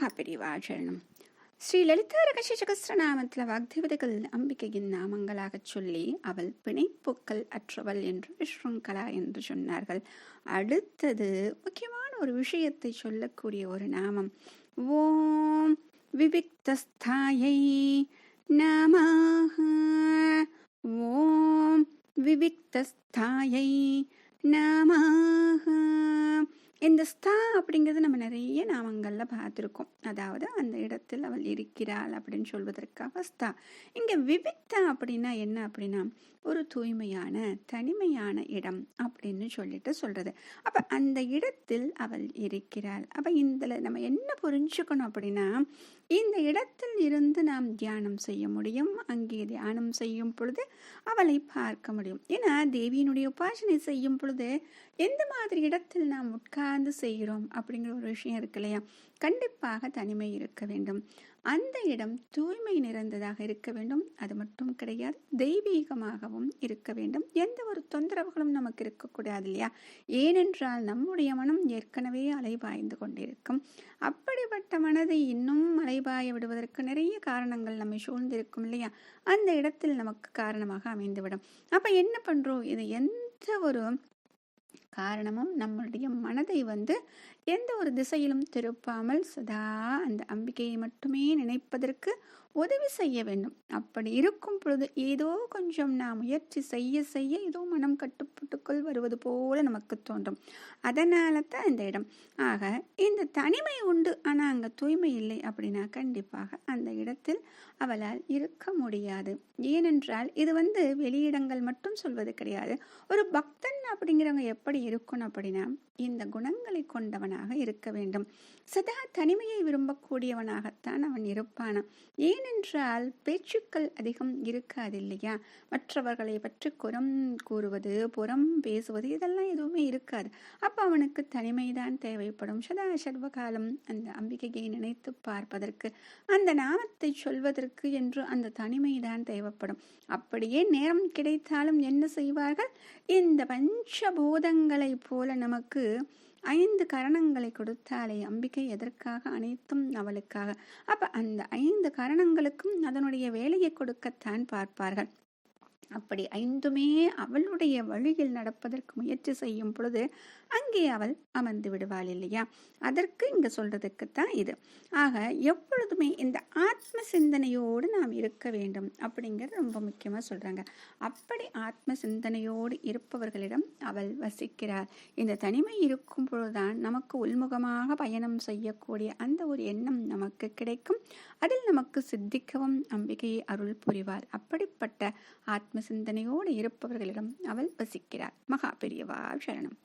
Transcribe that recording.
மகாபெரிவா சரணம். ஸ்ரீ லலிதா ரகசியசகஸ்ரநாமத்தில் வாக்தேவதைகள் அம்பிகையின் நாமங்களாகச் சொல்லி அவள் பிணைப்பொக்கல் அற்றவள் என்று விஸ்ருங்கலா என்று சொன்னார்கள். அடுத்தது முக்கியமான ஒரு விஷயத்தை சொல்லக்கூடிய ஒரு நாமம். ஓம் விவிக்தஸ்தாயை நமஹ. ஓம் விவிக்தஸ்தாயை நமஹ. இந்த ஸ்தா அப்படிங்கிறது நம்ம நிறைய நாமங்களில் பார்த்துருக்கோம். அதாவது அந்த இடத்தில் அவள் இருக்கிறாள் அப்படின்னு சொல்வதற்காக ஸ்தா. இங்கே விவிக்தா அப்படின்னா என்ன அப்படின்னா ஒரு தூய்மையான தனிமையான இடம் அப்படின்னு சொல்றது. அப்போ அந்த இடத்தில் அவள் இருக்கிறாள். அப்போ இந்த நம்ம என்ன புரிஞ்சுக்கணும் அப்படின்னா, இந்த இடத்தில் இருந்து நாம் தியானம் செய்ய முடியும். அங்கே தியானம் செய்யும் பொழுது அவளை பார்க்க முடியும். ஏன்னா தேவியினுடைய உபாசனை செய்யும் பொழுது எந்த மாதிரி இடத்தில் நாம் உட்கார்ந்து செய்கிறோம் அப்படிங்கிற ஒரு விஷயம் இருக்கு இல்லையா. கண்டிப்பாக தனிமை இருக்க வேண்டும். அந்த இடம் தூய்மை நிறைந்ததாக இருக்க வேண்டும். அது மட்டும் கிடையாது, தெய்வீகமாகவும் இருக்க வேண்டும். எந்த ஒரு தொந்தரவுகளும் நமக்கு இருக்கக்கூடாது இல்லையா. ஏனென்றால் நம்முடைய மனம் ஏற்கனவே அலைபாய்ந்து கொண்டிருக்கும். அப்படிப்பட்ட மனதை இன்னும் அலைபாய விடுவதற்கு நிறைய காரணங்கள் நம்மை சூழ்ந்திருக்கும் இல்லையா. அந்த இடத்தில் நமக்கு காரணமாக அமைந்துவிடும். அப்ப என்ன பண்றோம், இது எந்த ஒரு காரணமும் நம்மளுடைய மனதை எந்த ஒரு திசையிலும் திருப்பாமல் சதா அந்த அம்பிகையை மட்டுமே நினைப்பதற்கு உதவி செய்ய வேண்டும். அப்படி இருக்கும் பொழுது ஏதோ கொஞ்சம் நாம் முயற்சி செய்ய செய்ய ஏதோ மனம் கட்டுப்பட்டுக்குள் வருவது போல நமக்கு தோன்றும். அதனால தான் இந்த இடம். ஆக இந்த தனிமை உண்டு, ஆனால் அங்கே தூய்மை இல்லை அப்படின்னா கண்டிப்பாக அந்த இடத்தில் அவளால் இருக்க முடியாது. ஏனென்றால் இது வெளியிடங்கள் மட்டும் சொல்வது கிடையாது. ஒரு பக்தன் அப்படிங்கிறவங்க எப்படி இருக்கணும் அப்படின்னா இந்த குணங்களை கொண்டவனாக இருக்க வேண்டும். சதா தனிமையை விரும்பக்கூடியவனாகத்தான் அவன் இருப்பான். ஏனென்றால் பேச்சுக்கள் அதிகம் இருக்காது இல்லையா. மற்றவர்களை பற்றி குறம் கூறுவது, புறம் பேசுவது இதெல்லாம் எதுவுமே இருக்காது. அப்போ அவனுக்கு தனிமைதான் தேவைப்படும். சதா சர்வகாலம் அந்த அம்பிகையை நினைத்து பார்ப்பதற்கு, அந்த நாமத்தை சொல்வதற்கு என்று அந்த தனிமைதான் தேவைப்படும். அப்படியே நேரம் கிடைத்தாலும் என்ன செய்வார்கள், இந்த பஞ்சபூதங்களை போல நமக்கு 5 கரணங்களை கொடுத்தாலே அம்பிகை எதற்காக, அனைத்தும் அவளுக்காக. அப்ப அந்த 5 கரணங்களுக்கும் அதனுடைய வேலையை கொடுக்கத்தான் பார்ப்பார்கள். அப்படி 5மே அவளுடைய வழியில் நடப்பதற்கு முயற்சி செய்யும் பொழுது அங்கே அவள் அமர்ந்து விடுவாள் இல்லையா. அதற்கு இங்க சொல்றதுக்குத்தான் இது. ஆக எப்பொழுதுமே இந்த ஆத்ம சிந்தனையோடு நாம் இருக்க வேண்டும் அப்படிங்கிறது ரொம்ப முக்கியமா சொல்றாங்க. அப்படி ஆத்ம சிந்தனையோடு இருப்பவர்களிடம் அவள் வசிக்கிறாள். இந்த தனிமை இருக்கும் பொழுதுதான் நமக்கு உள்முகமாக பயணம் செய்யக்கூடிய அந்த ஒரு எண்ணம் நமக்கு கிடைக்கும். அதில் நமக்கு சித்திக்கவும் அம்பிகையை அருள் புரிவாள். அப்படிப்பட்ட ஆத்ம சிந்தனையோடு இருப்பவர்களிடம் அவள் வசிக்கிறாள். மகாபெரியவா சரணம்.